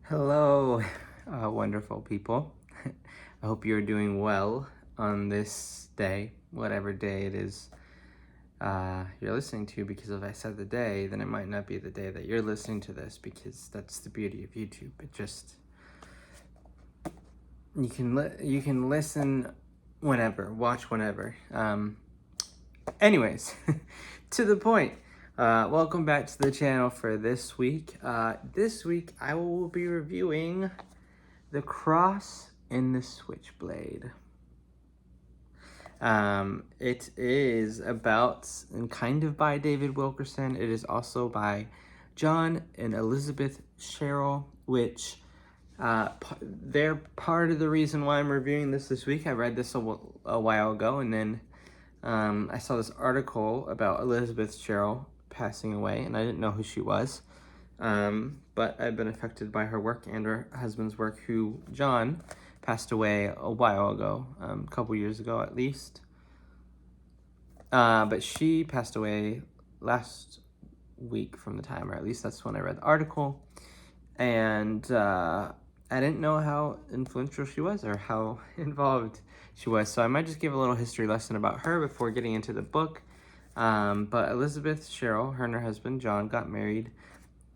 Hello, wonderful people. I hope you're doing well on this day, whatever day it is you're listening to, because if I said the day, then it might not be the day that you're listening to this, because that's the beauty of YouTube. It just, you can listen whenever, watch whenever. Anyways, to the point. Welcome back to the channel for this week. This week I will be reviewing The Cross and the Switchblade. It is about and kind of by David Wilkerson. It is also by John and Elizabeth Sherrill, which they're part of the reason why I'm reviewing this week. I read this a while ago, and then I saw this article about Elizabeth Sherrill passing away, and I didn't know who she was. But I've been affected by her work and her husband's work, who, John, passed away a while ago, a couple years ago at least. But she passed away last week from the time, or at least that's when I read the article. And I didn't know how influential she was or how involved she was. So I might just give a little history lesson about her before getting into the book. But Elizabeth Sherrill, her and her husband, John, got married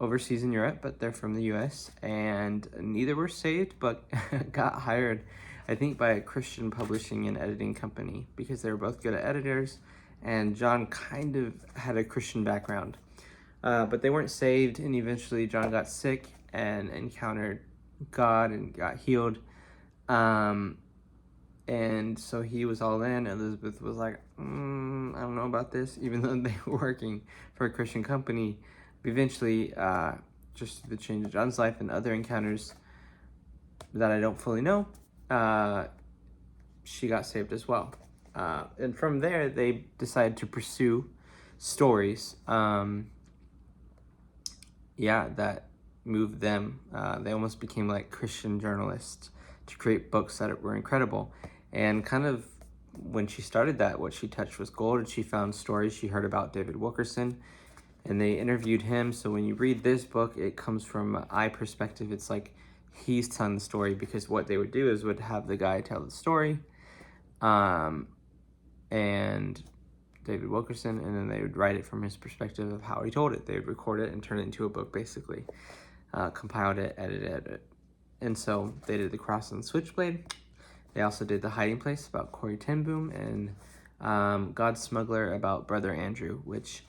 overseas in Europe, but they're from the U.S., and neither were saved, but got hired, I think, by a Christian publishing and editing company, because they were both good at editors, and John kind of had a Christian background. But they weren't saved, and eventually John got sick and encountered God and got healed. And so he was all in. Elizabeth was like, I don't know about this, even though they were working for a Christian company. Eventually, just the change of John's life and other encounters that I don't fully know, she got saved as well. And from there, they decided to pursue stories, that moved them. They almost became like Christian journalists to create books that were incredible. And kind of when she started that, what she touched was gold, and she found stories she heard about David Wilkerson, and they interviewed him. So when you read this book, it comes from an eye perspective. It's like he's telling the story, because what they would do is would have the guy tell the story, and David Wilkerson, and then they would write it from his perspective of how he told it. They would record it and turn it into a book, basically. Compiled it, edited it. And so they did The Cross and Switchblade. They also did The Hiding Place about Corey ten Boom, and God's Smuggler about Brother Andrew, which,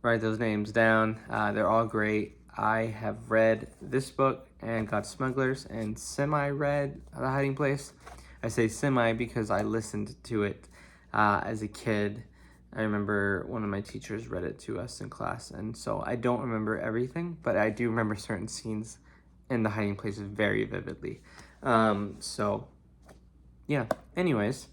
write those names down. They're all great. I have read this book and God's Smugglers, and semi-read The Hiding Place. I say semi because I listened to it as a kid. I remember one of my teachers read it to us in class, and so I don't remember everything, but I do remember certain scenes in The Hiding Place very vividly. Anyways,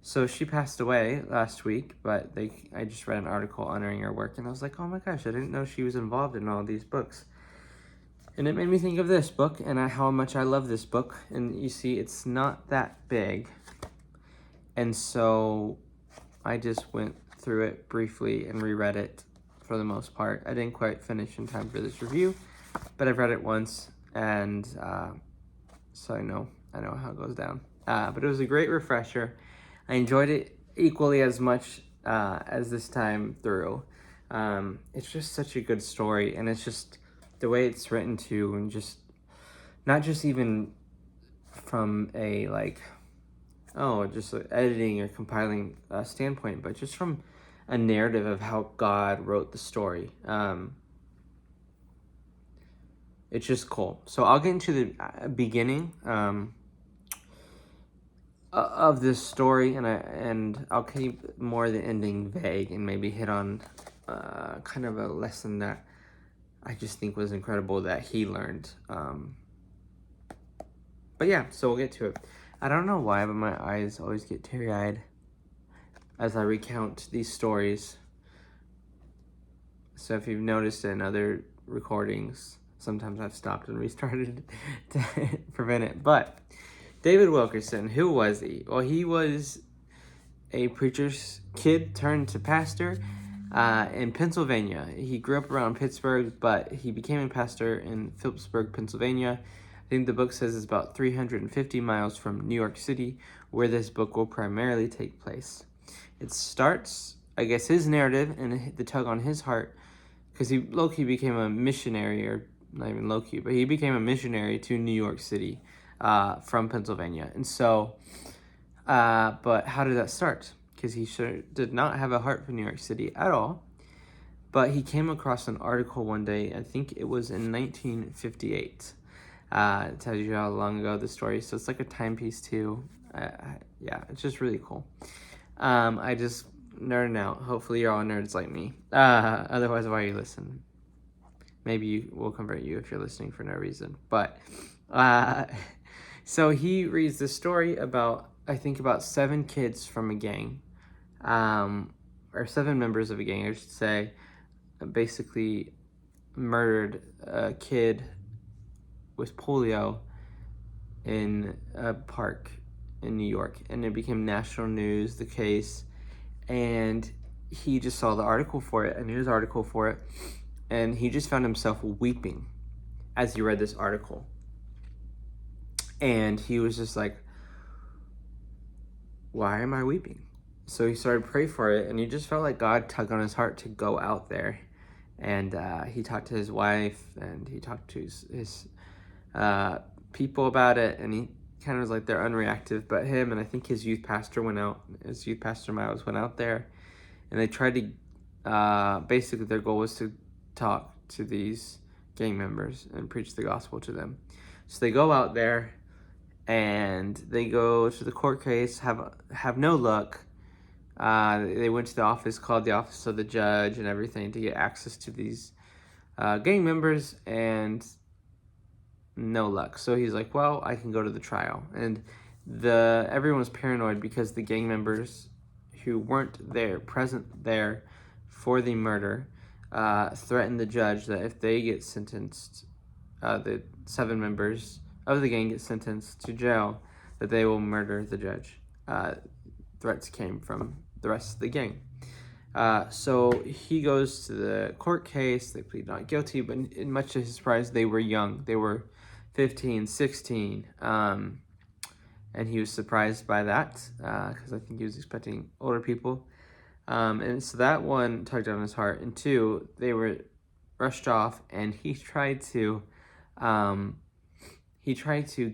so she passed away last week, but I just read an article honoring her work, and I was like, oh my gosh, I didn't know she was involved in all these books. And it made me think of this book and how much I love this book. And you see, it's not that big, and so I just went through it briefly and reread it for the most part. I didn't quite finish in time for this review, but I've read it once, and so I know how it goes down. But it was a great refresher. I enjoyed it equally as much as this time through. It's just such a good story, and it's just the way it's written too, and just not just even from a editing or compiling standpoint, but just from a narrative of how God wrote the story. It's just cool. So I'll get into the beginning of this story, and I'll keep more of the ending vague and maybe hit on kind of a lesson that I just think was incredible that he learned. But yeah, so we'll get to it. I don't know why, but my eyes always get teary-eyed as I recount these stories. So if you've noticed in other recordings, sometimes I've stopped and restarted to prevent it. But David Wilkerson, who was he? Well, he was a preacher's kid turned to pastor. in Pennsylvania. He grew up around Pittsburgh, but he became a pastor in Phillipsburg, Pennsylvania. I think the book says it's about 350 miles from New York City, where this book will primarily take place. It starts, I guess, his narrative and the tug on his heart, because he low-key became a missionary, or not even low-key, but he became a missionary to New York City from Pennsylvania. And so, but how did that start? Because he sure did not have a heart for New York City at all. But he came across an article one day, I think it was in 1958. It tells you how long ago the story is. So it's like a timepiece too. Yeah, it's just really cool. I just nerding out. Hopefully you're all nerds like me. Otherwise, why are you listening? Maybe you will convert you if you're listening for no reason. But so he reads the story about, I think, about 7 kids from a gang, or 7 members of a gang, I should say, basically murdered a kid with polio in a park in New York, and it became national news, the case, and he just saw the article for it, a news article for it, and he just found himself weeping as he read this article. And he was just like, why am I weeping? So he started to pray for it, and he just felt like God tugged on his heart to go out there. And he talked to his wife, and he talked to his people about it, and he kind of was like, they're unreactive, but him and I think his youth pastor Miles went out there, and they tried to, basically their goal was to talk to these gang members and preach the gospel to them. So they go out there, and they go to the court case, have no luck. They went to the office, called the office of the judge and everything to get access to these gang members, and no luck. So he's like, well, I can go to the trial. And everyone was paranoid because the gang members who weren't present there for the murder, threatened the judge that if they get sentenced, the 7 members of the gang get sentenced to jail, that they will murder the judge. Threats came from the rest of the gang. So he goes to the court case. They plead not guilty, but much to his surprise, they were young. They were 15, 16. And he was surprised by that because I think he was expecting older people. And so that one tugged on his heart. And 2, they were rushed off, and he tried to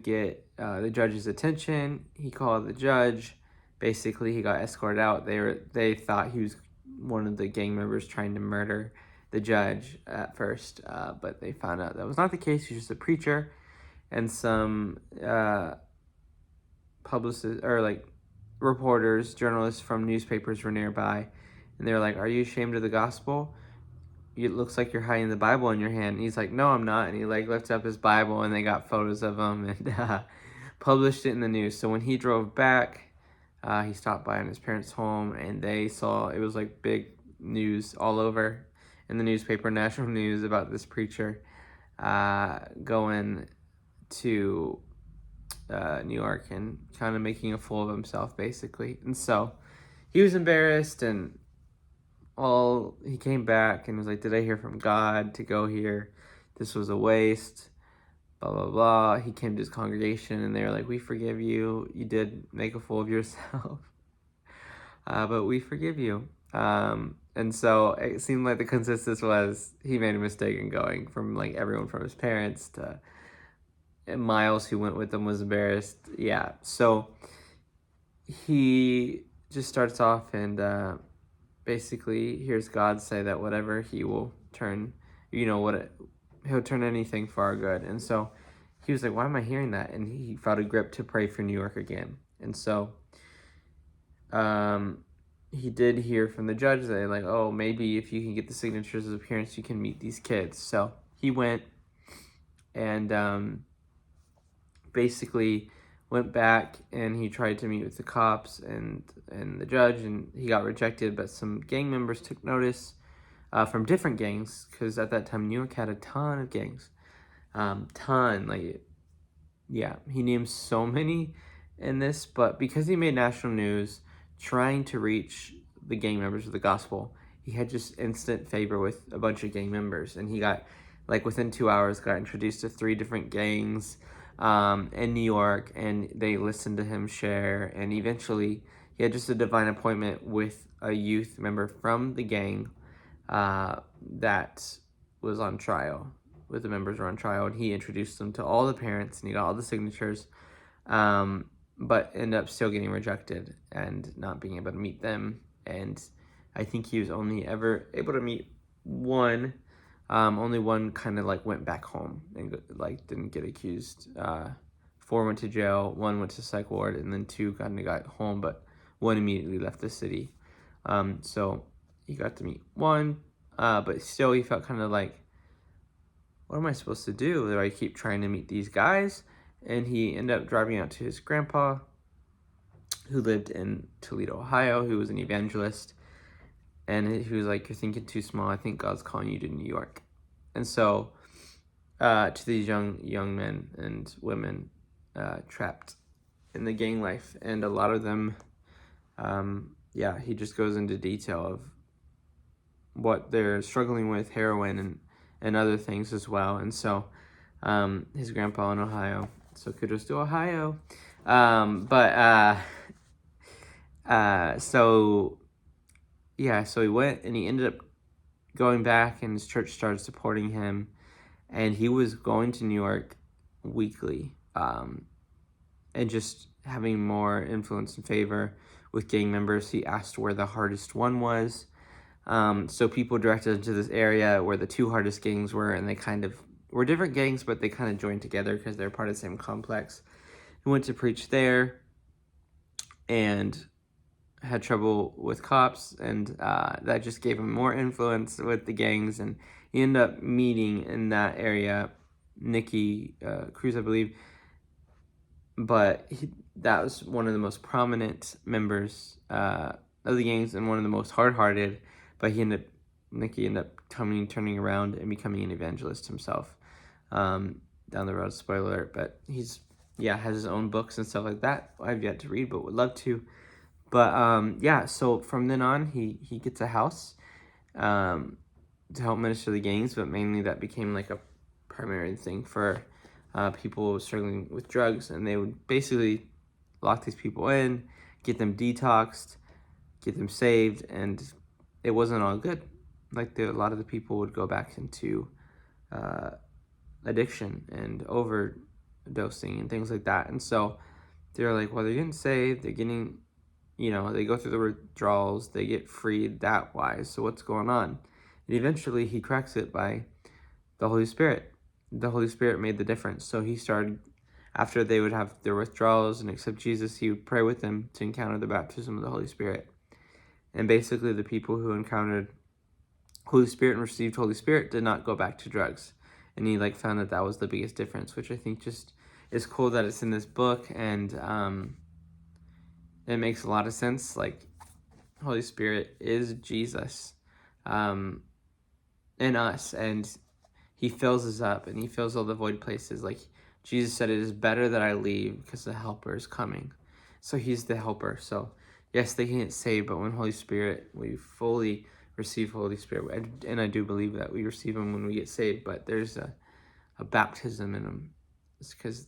get the judge's attention. He called the judge. Basically, he got escorted out. They thought he was one of the gang members trying to murder the judge at first, but they found out that was not the case. He was just a preacher, and some publicists or like reporters, journalists from newspapers were nearby, and they were like, "Are you ashamed of the gospel? It looks like you're hiding the Bible in your hand." And he's like, "No, I'm not." And he like lifted up his Bible, and they got photos of him and published it in the news. So when he drove back, he stopped by in his parents' home, and they saw it was like big news all over in the newspaper, national news, about this preacher going to New York and kind of making a fool of himself, basically. And so he was embarrassed, and he came back and was like, "Did I hear from God to go here? This was a waste." Blah, blah, blah. He came to his congregation, and they were like, "We forgive you. You did make a fool of yourself, but we forgive you." And so it seemed like the consensus was he made a mistake in going, from like everyone from his parents to Miles, who went with him, was embarrassed. Yeah. So he just starts off and basically hears God say that whatever he will turn, he'll turn anything for our good. And so he was like, why am I hearing that? And he felt a grip to pray for New York again. And so he did hear from the judge that like, oh, maybe if you can get the signatures of parents, you can meet these kids. So he went and basically went back, and he tried to meet with the cops and the judge, and he got rejected. But some gang members took notice from different gangs, because at that time New York had a ton of gangs. He named so many in this, but because he made national news trying to reach the gang members of the gospel, he had just instant favor with a bunch of gang members, and he got, like, within 2 hours, got introduced to 3 different gangs in New York, and they listened to him share, and eventually he had just a divine appointment with a youth member from the gang that was on trial, with the members were on trial, and he introduced them to all the parents, and he got all the signatures, but ended up still getting rejected and not being able to meet them. And I think he was only ever able to meet one. Only one kind of like went back home and like didn't get accused. 4 went to jail, 1 went to psych ward, and then 2 kind of got home, but 1 immediately left the city. So he got to meet 1, but still he felt kind of like, what am I supposed to do? Do I keep trying to meet these guys? And he ended up driving out to his grandpa, who lived in Toledo, Ohio, who was an evangelist. And he was like, you're thinking too small. I think God's calling you to New York. And so to these young men and women trapped in the gang life. And a lot of them, he just goes into detail of what they're struggling with, heroin and other things as well. And so his grandpa in Ohio. So kudos to Ohio. So he went and he ended up going back, and his church started supporting him, and he was going to New York weekly, and just having more influence and favor with gang members. He asked where the hardest one was. So people directed him to this area where the 2 hardest gangs were, and they kind of were different gangs, but they kind of joined together because they're part of the same complex. He went to preach there and had trouble with cops, and that just gave him more influence with the gangs, and he ended up meeting in that area Nikki Cruz, I believe, but that was one of the most prominent members of the gangs and one of the most hard-hearted, but Nikki ended up turning around and becoming an evangelist himself down the road, spoiler alert, but he's has his own books and stuff like that. I've yet to read, but would love to. But so from then on, he gets a house to help minister the gangs, but mainly that became like a primary thing for people struggling with drugs, and they would basically lock these people in, get them detoxed, get them saved, and it wasn't all good. Like a lot of the people would go back into addiction and overdosing and things like that. And so they're like, well, they're getting saved, they're getting, they go through the withdrawals, they get freed that wise. So what's going on? And eventually he cracks it by the Holy Spirit. The Holy Spirit made the difference. So he started, after they would have their withdrawals and accept Jesus, he would pray with them to encounter the baptism of the Holy Spirit. And basically the people who encountered Holy Spirit and received Holy Spirit did not go back to drugs. And he found that was the biggest difference, which I think just is cool that it's in this book, and it makes a lot of sense. Like, Holy Spirit is Jesus in us, and he fills us up, and he fills all the void places. Like Jesus said, it is better that I leave because the helper is coming. So he's the helper. So yes, they can get saved, but when Holy Spirit, we fully receive Holy Spirit, and I do believe that we receive him when we get saved, but there's a baptism in him. It's because,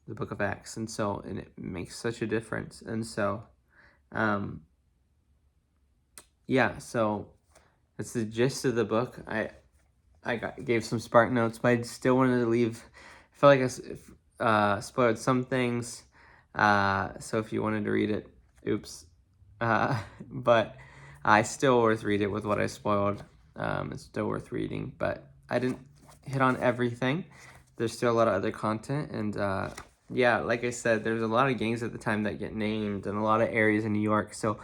the book of Acts, and it makes such a difference. And so so that's the gist of the book. I gave some spark notes, but I still wanted to leave. I felt like I spoiled some things, so if you wanted to read it, oops. But I still worth read it with what I spoiled. It's still worth reading, but I didn't hit on everything. There's still a lot of other content, and like I said, there's a lot of gangs at the time that get named in a lot of areas in New York. So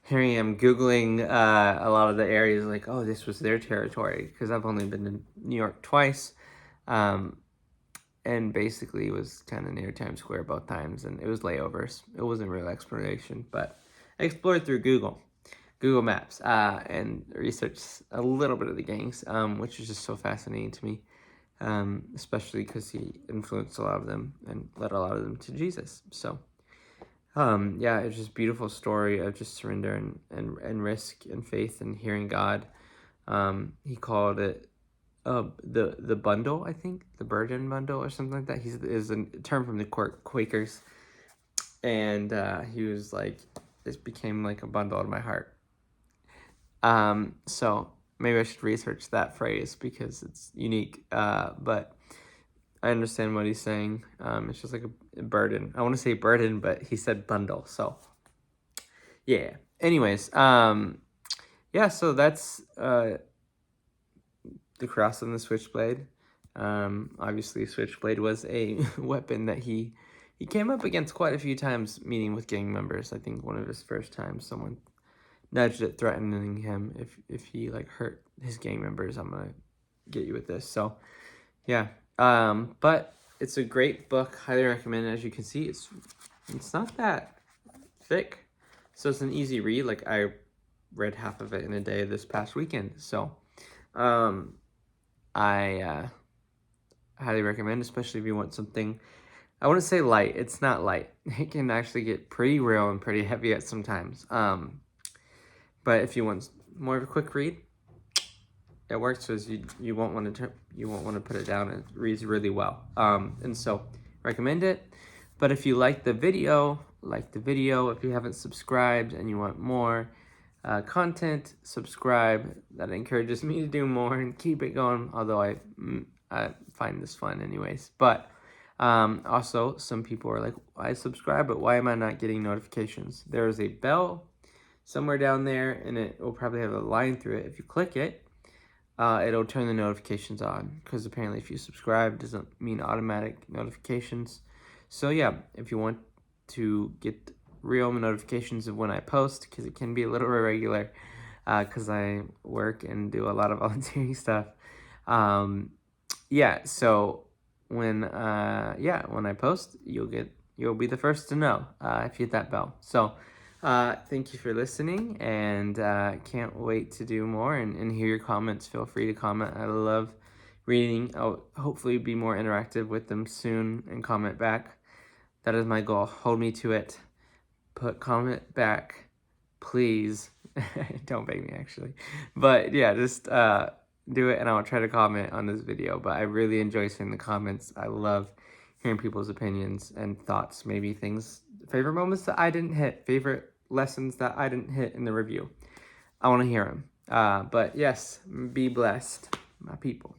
here I am Googling a lot of the areas, like, oh, this was their territory, because I've only been to New York twice, and basically it was kind of near Times Square both times, and it was layovers. It wasn't real exploration, but I explored through Google Maps, and researched a little bit of the gangs, which is just so fascinating to me, especially because he influenced a lot of them and led a lot of them to Jesus. So Yeah, it's just a beautiful story of just surrender and risk and faith and hearing God. He called it the bundle, I think, the burden bundle or something like that. He's is a term from the Quakers, and he was like, this became like a bundle in my heart. So maybe I should research that phrase because it's unique. But I understand what he's saying. It's just like a burden. I want to say burden, but he said bundle. So yeah. Anyways, yeah. So that's the cross and the switchblade. Obviously, switchblade was a weapon that he came up against quite a few times, meeting with gang members. I think one of his first times, someone nudged it, threatening him if he like hurt his gang members, I'm gonna get you with this. So yeah, but it's a great book. Highly recommend it. As you can see, it's not that thick, so it's an easy read. Like I read half of it in a day this past weekend. So I highly recommend, especially if you want something. I wouldn't say light. It's not light. It can actually get pretty real and pretty heavy at sometimes. But if you want more of a quick read, it works because you won't want to put it down. It reads really well. And so recommend it. But if you like the video. If you haven't subscribed and you want more content, subscribe. That encourages me to do more and keep it going. Although I find this fun anyways. But also some people are like, I subscribe, but why am I not getting notifications? There is a bell somewhere down there, and it will probably have a line through it. If you click it, it'll turn the notifications on, because apparently if you subscribe, doesn't mean automatic notifications. So yeah, if you want to get real notifications of when I post, because it can be a little irregular, because I work and do a lot of volunteering stuff. Yeah, so when I post, you'll be the first to know if you hit that bell. So thank you for listening, and can't wait to do more and hear your comments. Feel free to comment. I love reading. I'll hopefully be more interactive with them soon and comment back. That is my goal. Hold me to it. Comment back, please. Don't beg me, actually. But yeah, just do it, and I'll try to comment on this video. But I really enjoy seeing the comments. I love hearing people's opinions and thoughts. Maybe favorite moments that I didn't hit, favorite lessons that I didn't hit in the review. I want to hear them. But yes, be blessed, my people.